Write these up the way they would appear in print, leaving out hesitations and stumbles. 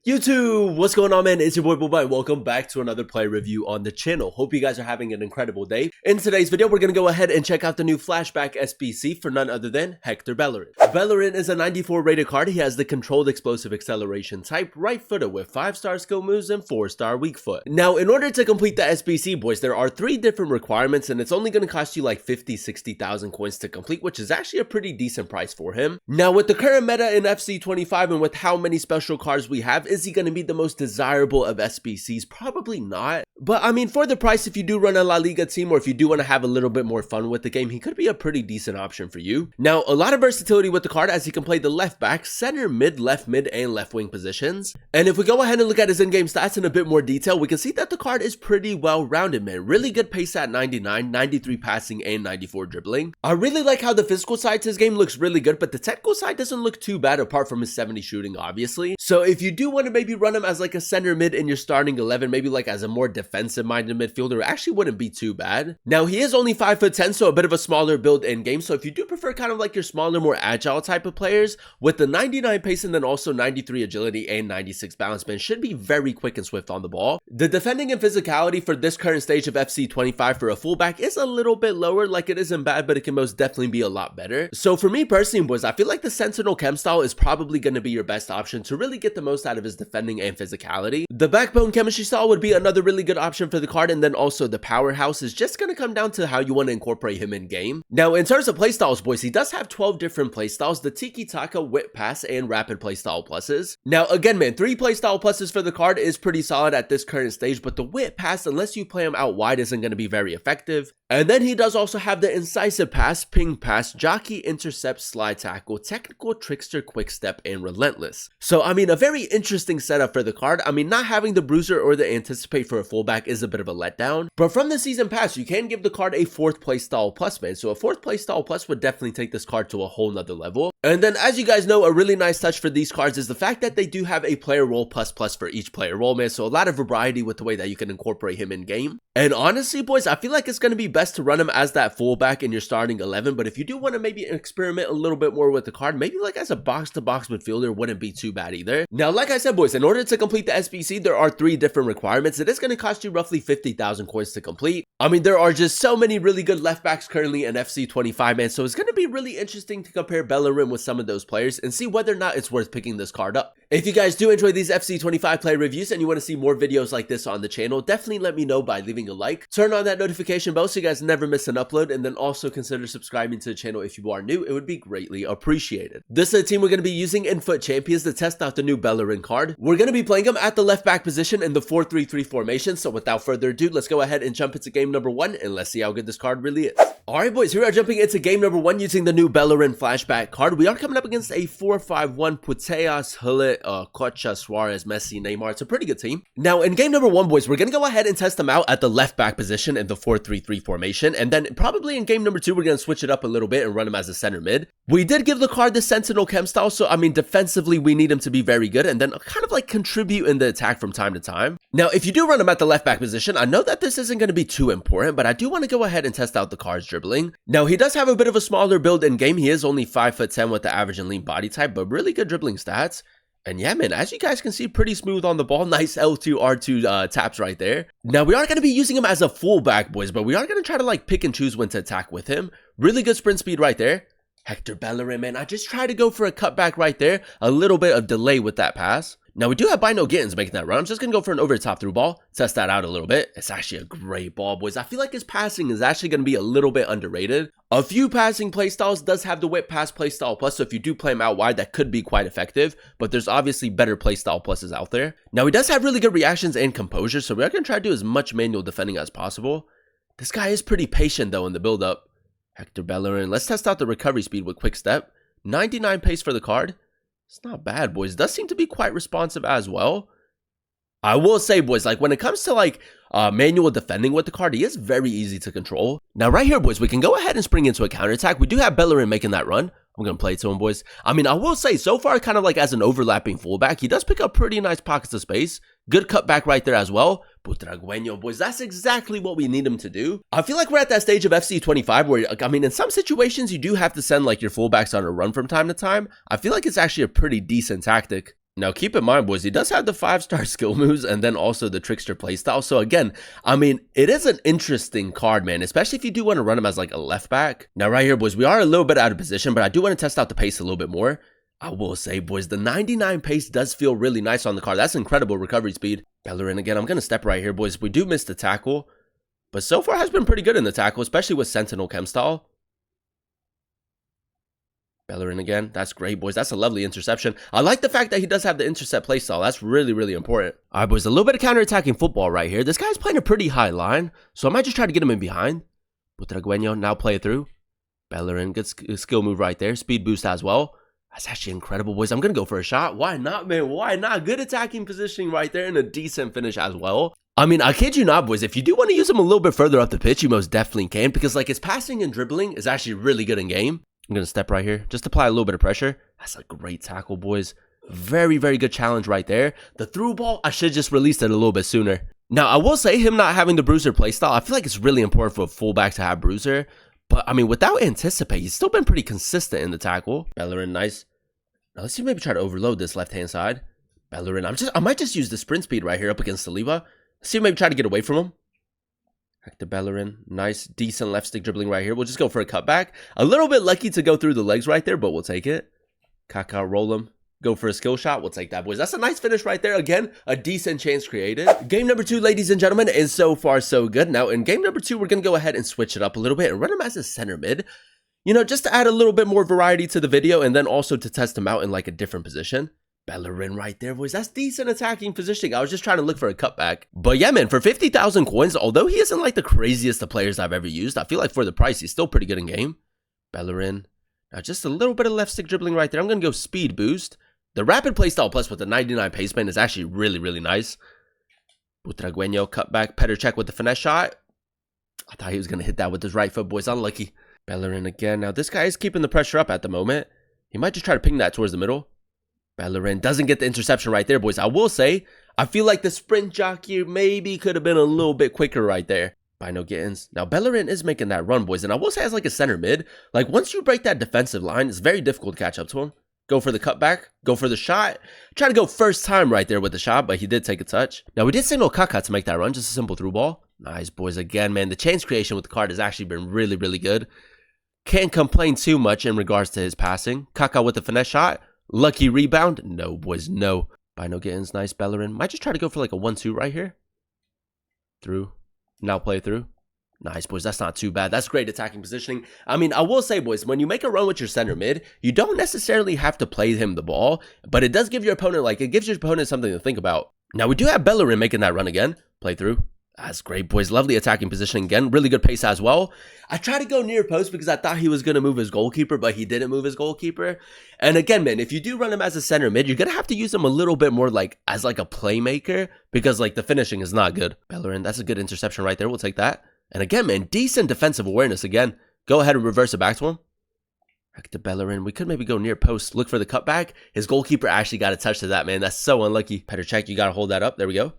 YouTube, what's going on, man? It's your boy Boba. Welcome back to another play review on the channel. Hope you guys are having an incredible day. In today's video, we're going to go ahead and check out the new Flashback SBC for none other than Hector Bellerin. Bellerin is a 94 rated card. He has the controlled explosive acceleration type, right footer with 5-star skill moves and 4-star weak foot. Now, in order to complete the SBC, boys, there are 3 different requirements, and it's only going to cost you like 50,000-60,000 coins to complete, which is actually a pretty decent price for him. Now, with the current meta in FC25 and with how many special cards we have, is he going to be the most desirable of SBCs? Probably not. But I mean, for the price, if you do run a La Liga team or if you do want to have a little bit more fun with the game, he could be a pretty decent option for you. Now, a lot of versatility with the card as he can play the left back, center, left mid, and left wing positions. And if we go ahead and look at his in-game stats in a bit more detail, we can see that the card is pretty well rounded, man. Really good pace at 99, 93 passing, and 94 dribbling. I really like how the physical side to his game looks really good, but the technical side doesn't look too bad apart from his 70 shooting, obviously. So if you do want to maybe run him as like a center mid in your starting 11, maybe like as a more defensive minded midfielder, it actually wouldn't be too bad. Now, he is only 5'10", so a bit of a smaller build in game. So if you do prefer kind of like your smaller, more agile type of players, with the 99 pace and then also 93 agility and 96 balance, man, should be very quick and swift on the ball. The defending and physicality for this current stage of FC25 for a fullback is a little bit lower. Like, it isn't bad, but it can most definitely be a lot better. So for me personally, boys, I feel like the Sentinel Chem style is probably going to be your best option to really get the most out of his defending and physicality. The backbone chemistry style would be another really good option for the card, and then also the powerhouse is just going to come down to how you want to incorporate him in game. Now, in terms of playstyles, boys, he does have 12 different playstyles: the Tiki Taka, Whip Pass, and Rapid playstyle pluses. Now, again, man, 3 playstyle pluses for the card is pretty solid at this current stage, but the Whip Pass, unless you play him out wide, isn't going to be very effective. And then he does also have the Incisive Pass, Ping Pass, Jockey, Intercept, Slide Tackle, Technical, Trickster, Quick Step, and Relentless. So, I mean, a very interesting setup for the card. I mean, not having the Bruiser or the Anticipate for a fullback is a bit of a letdown, but from the season pass, you can give the card a 4th playstyle plus, man. So a 4th playstyle plus would definitely take this card to a whole nother level. And then, as you guys know, a really nice touch for these cards is the fact that they do have a player role plus for each player role, man. So a lot of variety with the way that you can incorporate him in game. And honestly, boys, I feel like it's going to be best to run him as that fullback in your starting 11, but if you do want to maybe experiment a little bit more with the card, maybe like as a box-to-box midfielder wouldn't be too bad either. Now, like I said, boys, in order to complete the SBC, there are 3 different requirements. It is going to cost you roughly 50,000 coins to complete. I mean, there are just so many really good left backs currently in FC25, man, so it's going to be really interesting to compare Bellerin with some of those players and see whether or not it's worth picking this card up. If you guys do enjoy these FC25 play reviews and you want to see more videos like this on the channel, definitely let me know by leaving a like, turn on that notification bell so you guys never miss an upload, and then also consider subscribing to the channel if you are new. It would be greatly appreciated. This is a team we're going to be using in FUT Champions to test out the new Bellerin card. We're going to be playing him at the left back position in the 4-3-3 formation, so without further ado, let's go ahead and jump into game number 1 and let's see how good this card really is. Alright, boys, here we are jumping into game number 1 using the new Bellerin flashback card. We are coming up against a 4-5-1 Puteas, Hullet, Kocha, Suarez, Messi, Neymar. It's a pretty good team. Now, in game number 1, boys, we're going to go ahead and test them out at the left back position in the 4-3-3 formation. And then probably in game number 2, we're going to switch it up a little bit and run him as a center mid. We did give the card the Sentinel Chem style, so I mean, defensively, we need him to be very good and then kind of like contribute in the attack from time to time. Now, if you do run him at the left back position, I know that this isn't going to be too important, but I do want to go ahead and test out the card's dribbling. Now, he does have a bit of a smaller build in game. He is only 5'10" with the average and lean body type, but really good dribbling stats. And yeah, man, as you guys can see, pretty smooth on the ball. Nice L2, R2 taps right there. Now, we are going to be using him as a fullback, boys, but we are going to try to like pick and choose when to attack with him. Really good sprint speed right there. Hector Bellerin, man, I just tried to go for a cutback right there. A little bit of delay with that pass. Now, we do have Bino Gittins making that run. I'm just going to go for an over-the-top through ball. Test that out a little bit. It's actually a great ball, boys. I feel like his passing is actually going to be a little bit underrated. A few passing playstyles does have the Whip Pass playstyle plus, so if you do play him out wide, that could be quite effective. But there's obviously better playstyle pluses out there. Now, he does have really good reactions and composure, so we're going to try to do as much manual defending as possible. This guy is pretty patient, though, in the build-up. Hector Bellerin. Let's test out the recovery speed with Quick Step. 99 pace for the card. It's not bad, boys. Does seem to be quite responsive as well. I will say, boys, like when it comes to like manual defending with the card, he is very easy to control. Now, right here, boys, we can go ahead and spring into a counterattack. We do have Bellerin making that run. I'm going to play it to him, boys. I mean, I will say, so far, kind of like as an overlapping fullback, he does pick up pretty nice pockets of space. Good cutback right there as well. Putragueño, boys, that's exactly what we need him to do. I feel like we're at that stage of FC25 where, I mean, in some situations, you do have to send like your fullbacks on a run from time to time. I feel like it's actually a pretty decent tactic. Now, keep in mind, boys, he does have the 5-star skill moves and then also the trickster playstyle. So again, I mean, it is an interesting card, man, especially if you do want to run him as like a left back. Now, right here, boys, we are a little bit out of position, but I do want to test out the pace a little bit more. I will say, boys, the 99 pace does feel really nice on the card. That's incredible recovery speed. Bellerin again. I'm going to step right here, boys. We do miss the tackle, but so far has been pretty good in the tackle, especially with Sentinel Chem style. Bellerin again. That's great, boys. That's a lovely interception. I like the fact that he does have the intercept playstyle. That's really, really important. All right, boys. A little bit of counter-attacking football right here. This guy's playing a pretty high line, so I might just try to get him in behind. Butragueño now play it through. Bellerin, good skill move right there. Speed boost as well. That's actually incredible, boys. I'm going to go for a shot. Why not, man? Why not? Good attacking positioning right there and a decent finish as well. I mean, I kid you not, boys. If you do want to use him a little bit further up the pitch, you most definitely can, because like his passing and dribbling is actually really good in game. I'm going to step right here. Just apply a little bit of pressure. That's a great tackle, boys. Very, very good challenge right there. The through ball, I should just released it a little bit sooner. Now, I will say him not having the bruiser playstyle, I feel like it's really important for a fullback to have bruiser. But, I mean, without anticipate, he's still been pretty consistent in the tackle. Bellerin, nice. Now, let's see, maybe try to overload this left-hand side. Bellerin, I might just use the sprint speed right here up against Saliba. Let's see, maybe try to get away from him. Hector Bellerin, nice, decent left stick dribbling right here. We'll just go for a cutback. A little bit lucky to go through the legs right there, but we'll take it. Kaká, roll him. Go for a skill shot. We'll take that, boys. That's a nice finish right there. Again, a decent chance created. Game number 2, ladies and gentlemen, is so far so good. Now, in game number 2, we're going to go ahead and switch it up a little bit and run him as a center mid. You know, just to add a little bit more variety to the video and then also to test him out in like a different position. Bellerin right there, boys. That's decent attacking positioning. I was just trying to look for a cutback. But yeah, man, for 50,000 coins, although he isn't like the craziest of players I've ever used, I feel like for the price, he's still pretty good in game. Bellerin. Now, just a little bit of left stick dribbling right there. I'm going to go speed boost. The rapid playstyle plus with the 99 pace man is actually really, really nice. Butragueño, cutback. Petr check with the finesse shot. I thought he was going to hit that with his right foot, boys. Unlucky. Bellerin again. Now, this guy is keeping the pressure up at the moment. He might just try to ping that towards the middle. Bellerin doesn't get the interception right there, boys. I will say, I feel like the sprint jockey maybe could have been a little bit quicker right there. Bino Gittins. Now, Bellerin is making that run, boys. And I will say as like a center mid, like once you break that defensive line, it's very difficult to catch up to him. Go for the cutback. Go for the shot. Try to go first time right there with the shot, but he did take a touch. Now, we did signal Kaká to make that run. Just a simple through ball. Nice, boys. Again, man, the chance creation with the card has actually been really, really good. Can't complain too much in regards to his passing. Kaká with the finesse shot. Lucky rebound. No, boys, no. Bino Gittins, nice. Bellerin. Might just try to go for like a 1-2 right here. Through. Now play through. Nice, boys. That's not too bad. That's great attacking positioning. I mean, I will say, boys, when you make a run with your center mid, you don't necessarily have to play him the ball, but it does give your opponent, like, it gives your opponent something to think about. Now, we do have Bellerin making that run again. Play through. That's great, boys. Lovely attacking positioning again. Really good pace as well. I tried to go near post because I thought he was going to move his goalkeeper, but he didn't move his goalkeeper. And again, man, if you do run him as a center mid, you're going to have to use him a little bit more like as like a playmaker because like the finishing is not good. Bellerin, that's a good interception right there. We'll take that. And again, man, decent defensive awareness again. Go ahead and reverse it back to him. Hector Bellerin. We could maybe go near post. Look for the cutback. His goalkeeper actually got a touch to that, man. That's so unlucky. Petr check, you got to hold that up. There we go.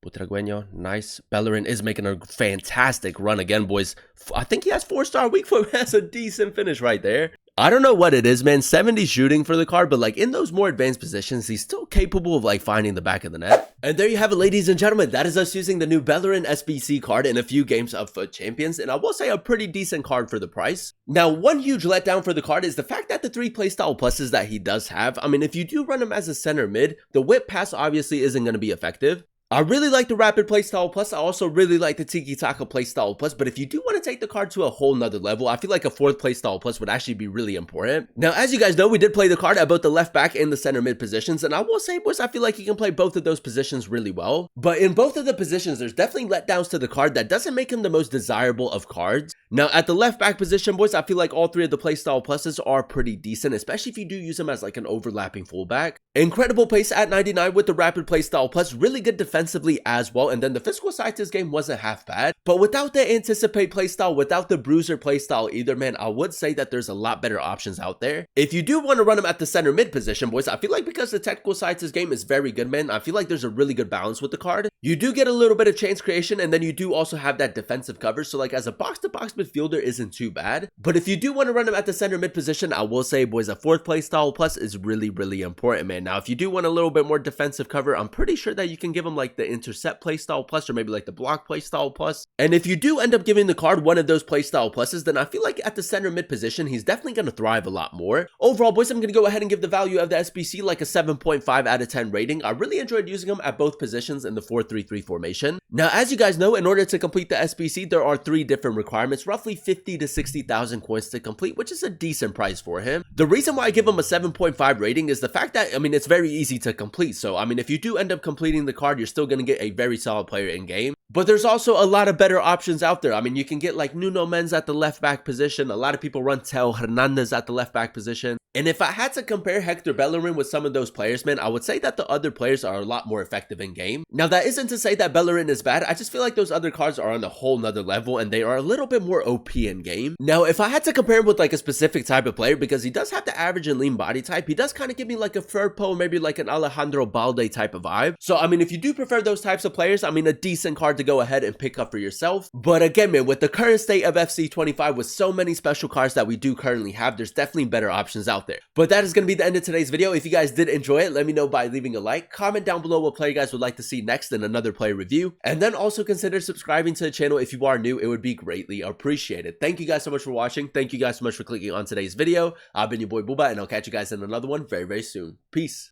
Butragueño, nice. Bellerin is making a fantastic run again, boys. I think he has 4-star weak foot. That's a decent finish right there. I don't know what it is, man. 70 shooting for the card, but like in those more advanced positions, he's still capable of like finding the back of the net. And there you have it, ladies and gentlemen. That is us using the new Bellerin SBC card in a few games of FUT Champions, and I will say a pretty decent card for the price. Now, one huge letdown for the card is the fact that the 3 playstyle pluses that he does have. I mean, if you do run him as a center mid, the whip pass obviously isn't going to be effective. I really like the Rapid Playstyle Plus. I also really like the Tiki Taka Playstyle Plus. But if you do want to take the card to a whole nother level, I feel like a 4th Playstyle Plus would actually be really important. Now, as you guys know, we did play the card at both the left back and the center mid positions. And I will say, boys, I feel like he can play both of those positions really well. But in both of the positions, there's definitely letdowns to the card that doesn't make him the most desirable of cards. Now, at the left back position, boys, I feel like all 3 of the Playstyle Pluses are pretty decent, especially if you do use him as like an overlapping fullback. Incredible pace at 99 with the Rapid Playstyle Plus. Really good defensive defensively as well, and then the physical side to this game wasn't half bad. But without the Anticipate playstyle, without the Bruiser playstyle either, man, I would say that there's a lot better options out there. If you do want to run him at the center mid position, boys, I feel like because the technical side to this game is very good, man, I feel like there's a really good balance with the card. You do get a little bit of chance creation, and then you do also have that defensive cover, so like as a box-to-box midfielder isn't too bad. But if you do want to run him at the center mid position, I will say, boys, a 4th playstyle plus is really important, man. Now, if you do want a little bit more defensive cover, I'm pretty sure that you can give him like the intercept playstyle plus, or maybe like the block playstyle plus. And if you do end up giving the card one of those playstyle pluses, then I feel like at the center mid position, he's definitely going to thrive a lot more. Overall, boys, I'm going to go ahead and give the value of the SBC like a 7.5 out of 10 rating. I really enjoyed using him at both positions in the 4-3-3 formation. Now, as you guys know, in order to complete the SBC, there are 3 different requirements, roughly 50 to 60,000 coins to complete, which is a decent price for him. The reason why I give him a 7.5 rating is the fact that, I mean, it's very easy to complete. So, I mean, if you do end up completing the card, you're still going to get a very solid player in game. But there's also a lot of better options out there. I mean, you can get like Nuno Mendes at the left back position. A lot of people run Theo Hernandez at the left back position. And if I had to compare Hector Bellerin with some of those players, man, I would say that the other players are a lot more effective in game. Now, that isn't to say that Bellerin is bad. I just feel like those other cards are on a whole nother level, and they are a little bit more OP in game. Now, if I had to compare him with like a specific type of player, because he does have the average and lean body type, he does kind of give me like a Firpo, maybe like an Alejandro Balde type of vibe. So, I mean, if you do prefer those types of players, I mean, a decent card to go ahead and pick up for yourself. But again, man, with the current state of FC25, with so many special cards that we do currently have, there's definitely better options out there. But that is going to be the end of today's video. If you guys did enjoy it, let me know by leaving a like. Comment down below what player you guys would like to see next in another player review. And then also consider subscribing to the channel if you are new. It would be greatly appreciated. Thank you guys so much for watching. Thank you guys so much for clicking on today's video. I've been your boy Booba, and I'll catch you guys in another one very soon. Peace.